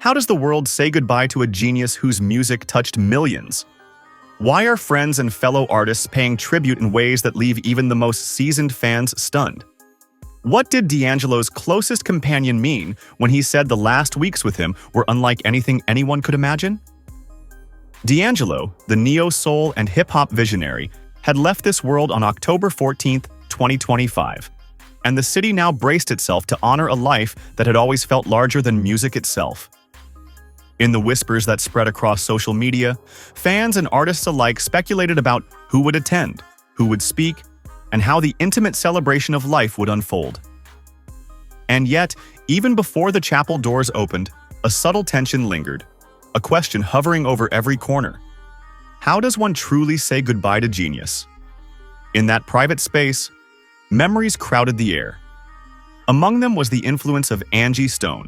How does the world say goodbye to a genius whose music touched millions? Why are friends and fellow artists paying tribute in ways that leave even the most seasoned fans stunned? What did D'Angelo's closest companion mean when he said the last weeks with him were unlike anything anyone could imagine? D'Angelo, the neo-soul and hip-hop visionary, had left this world on October 14, 2025, and the city now braced itself to honor a life that had always felt larger than music itself. In the whispers that spread across social media, fans and artists alike speculated about who would attend, who would speak, and how the intimate celebration of life would unfold. And yet, even before the chapel doors opened, a subtle tension lingered, a question hovering over every corner. How does one truly say goodbye to genius? In that private space, memories crowded the air. Among them was the influence of Angie Stone,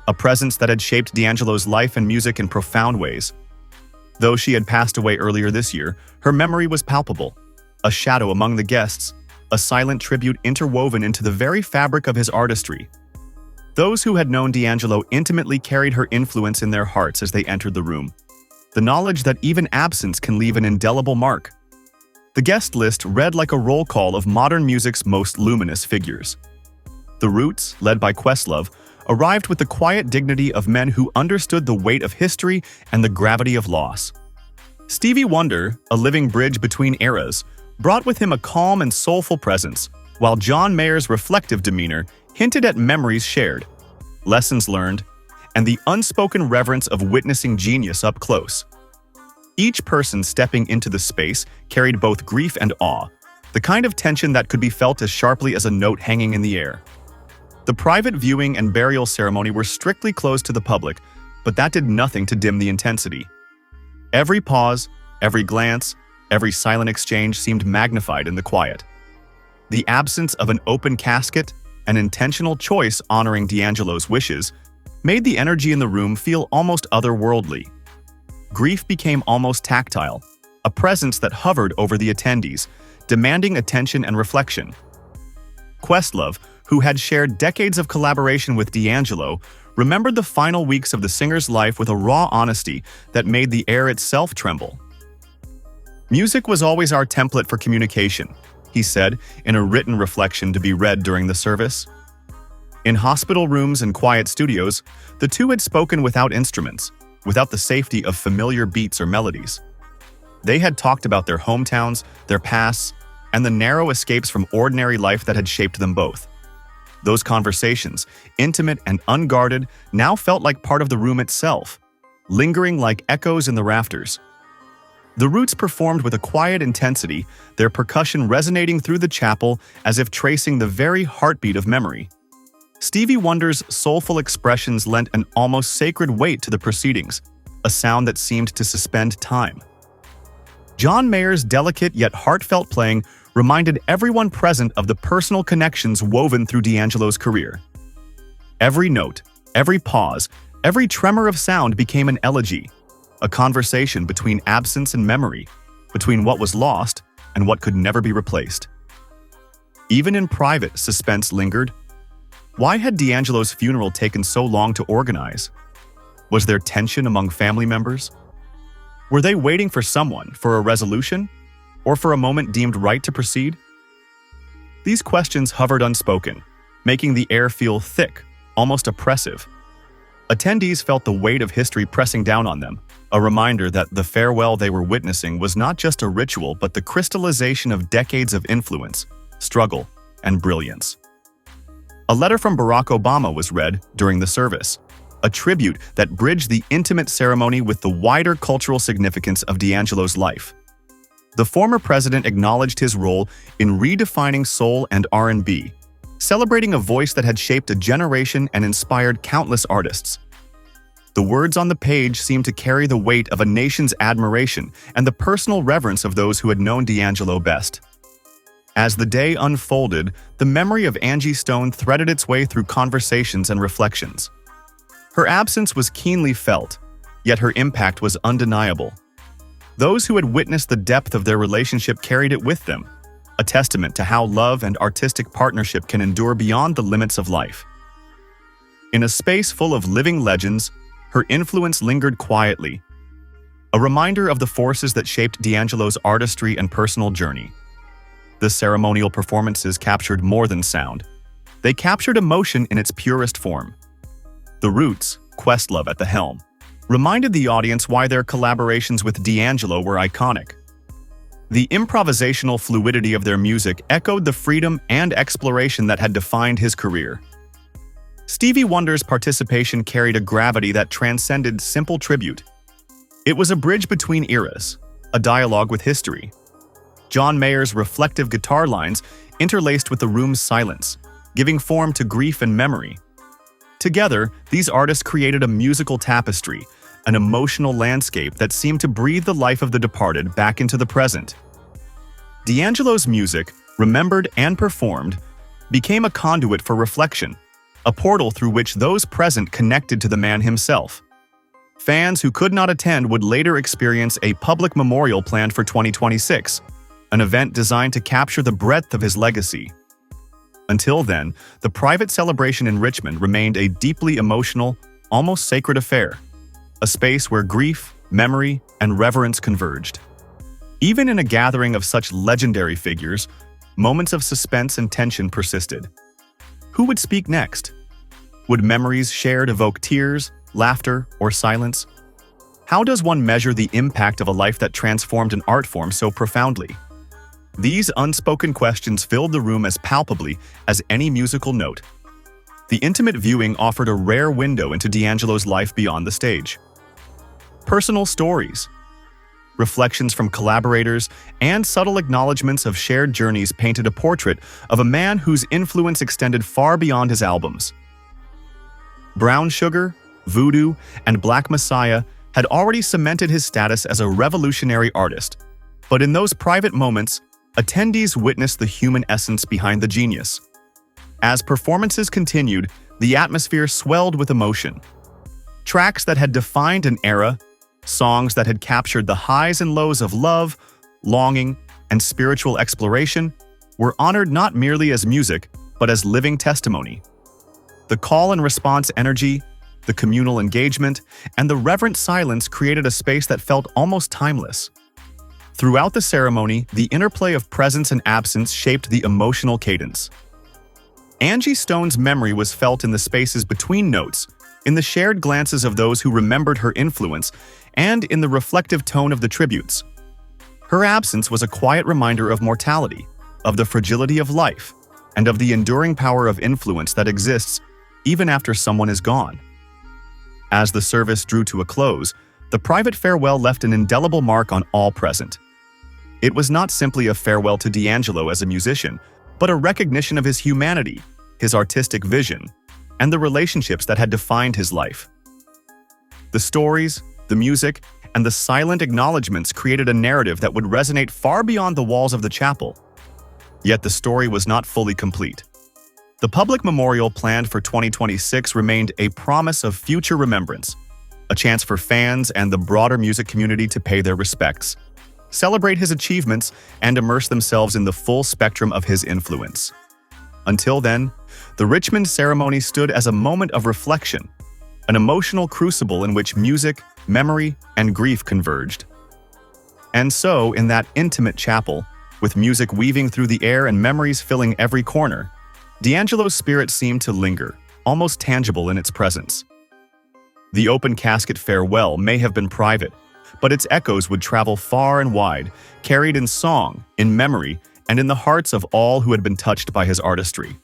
a presence that had shaped D'Angelo's life and music in profound ways. Though she had passed away earlier this year, her memory was palpable, a shadow among the guests, a silent tribute interwoven into the very fabric of his artistry. Those who had known D'Angelo intimately carried her influence in their hearts as they entered the room, the knowledge that even absence can leave an indelible mark. The guest list read like a roll call of modern music's most luminous figures. The Roots, led by Questlove, arrived with the quiet dignity of men who understood the weight of history and the gravity of loss. Stevie Wonder, a living bridge between eras, brought with him a calm and soulful presence, while John Mayer's reflective demeanor hinted at memories shared, lessons learned, and the unspoken reverence of witnessing genius up close. Each person stepping into the space carried both grief and awe, the kind of tension that could be felt as sharply as a note hanging in the air. The private viewing and burial ceremony were strictly closed to the public, but that did nothing to dim the intensity. Every pause, every glance, every silent exchange seemed magnified in the quiet. The absence of an open casket, an intentional choice honoring D'Angelo's wishes, made the energy in the room feel almost otherworldly. Grief became almost tactile, a presence that hovered over the attendees, demanding attention and reflection. Questlove, who had shared decades of collaboration with D'Angelo, remembered the final weeks of the singer's life with a raw honesty that made the air itself tremble. "Music was always our template for communication," he said in a written reflection to be read during the service. In hospital rooms and quiet studios, the two had spoken without instruments, without the safety of familiar beats or melodies. They had talked about their hometowns, their pasts, and the narrow escapes from ordinary life that had shaped them both. Those conversations, intimate and unguarded, now felt like part of the room itself, lingering like echoes in the rafters. The Roots performed with a quiet intensity, their percussion resonating through the chapel as if tracing the very heartbeat of memory. Stevie Wonder's soulful expressions lent an almost sacred weight to the proceedings, a sound that seemed to suspend time. John Mayer's delicate yet heartfelt playing reminded everyone present of the personal connections woven through D'Angelo's career. Every note, every pause, every tremor of sound became an elegy, a conversation between absence and memory, between what was lost and what could never be replaced. Even in private, suspense lingered. Why had D'Angelo's funeral taken so long to organize? Was there tension among family members? Were they waiting for someone, for a resolution, or for a moment deemed right to proceed? These questions hovered unspoken, making the air feel thick, almost oppressive. Attendees felt the weight of history pressing down on them, a reminder that the farewell they were witnessing was not just a ritual but the crystallization of decades of influence, struggle, and brilliance. A letter from Barack Obama was read during the service, a tribute that bridged the intimate ceremony with the wider cultural significance of D'Angelo's life. The former president acknowledged his role in redefining soul and R&B, celebrating a voice that had shaped a generation and inspired countless artists. The words on the page seemed to carry the weight of a nation's admiration and the personal reverence of those who had known D'Angelo best. As the day unfolded, the memory of Angie Stone threaded its way through conversations and reflections. Her absence was keenly felt, yet her impact was undeniable. Those who had witnessed the depth of their relationship carried it with them, a testament to how love and artistic partnership can endure beyond the limits of life. In a space full of living legends, her influence lingered quietly, a reminder of the forces that shaped D'Angelo's artistry and personal journey. The ceremonial performances captured more than sound. They captured emotion in its purest form. The Roots, Questlove at the helm, reminded the audience why their collaborations with D'Angelo were iconic. The improvisational fluidity of their music echoed the freedom and exploration that had defined his career. Stevie Wonder's participation carried a gravity that transcended simple tribute. It was a bridge between eras, a dialogue with history. John Mayer's reflective guitar lines interlaced with the room's silence, giving form to grief and memory. Together, these artists created a musical tapestry, an emotional landscape that seemed to breathe the life of the departed back into the present. D'Angelo's music, remembered and performed, became a conduit for reflection, a portal through which those present connected to the man himself. Fans who could not attend would later experience a public memorial planned for 2026, an event designed to capture the breadth of his legacy. Until then, the private celebration in Richmond remained a deeply emotional, almost sacred affair, a space where grief, memory, and reverence converged. Even in a gathering of such legendary figures, moments of suspense and tension persisted. Who would speak next? Would memories shared evoke tears, laughter, or silence? How does one measure the impact of a life that transformed an art form so profoundly? These unspoken questions filled the room as palpably as any musical note. The intimate viewing offered a rare window into D'Angelo's life beyond the stage. Personal stories, reflections from collaborators, and subtle acknowledgments of shared journeys painted a portrait of a man whose influence extended far beyond his albums. Brown Sugar, Voodoo, and Black Messiah had already cemented his status as a revolutionary artist, but in those private moments, attendees witnessed the human essence behind the genius. As performances continued, the atmosphere swelled with emotion. Tracks that had defined an era, songs that had captured the highs and lows of love, longing, and spiritual exploration, were honored not merely as music, but as living testimony. The call and response energy, the communal engagement, and the reverent silence created a space that felt almost timeless. Throughout the ceremony, the interplay of presence and absence shaped the emotional cadence. Angie Stone's memory was felt in the spaces between notes, in the shared glances of those who remembered her influence, and in the reflective tone of the tributes. Her absence was a quiet reminder of mortality, of the fragility of life, and of the enduring power of influence that exists even after someone is gone. As the service drew to a close, the private farewell left an indelible mark on all present. It was not simply a farewell to D'Angelo as a musician, but a recognition of his humanity, his artistic vision, and the relationships that had defined his life. The stories, the music, and the silent acknowledgments created a narrative that would resonate far beyond the walls of the chapel. Yet the story was not fully complete. The public memorial planned for 2026 remained a promise of future remembrance, a chance for fans and the broader music community to pay their respects, celebrate his achievements, and immerse themselves in the full spectrum of his influence. Until then, the Richmond ceremony stood as a moment of reflection, an emotional crucible in which music, memory, and grief converged. And so, in that intimate chapel, with music weaving through the air and memories filling every corner, D'Angelo's spirit seemed to linger, almost tangible in its presence. The open casket farewell may have been private, but its echoes would travel far and wide, carried in song, in memory, and in the hearts of all who had been touched by his artistry.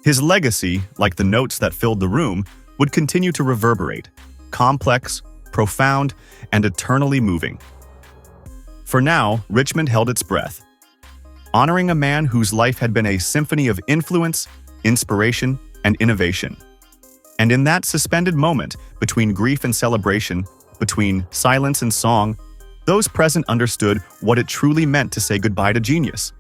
His legacy, like the notes that filled the room, would continue to reverberate, complex, profound, and eternally moving. For now, Richmond held its breath, honoring a man whose life had been a symphony of influence, inspiration, and innovation. And in that suspended moment, between grief and celebration, between silence and song, those present understood what it truly meant to say goodbye to genius.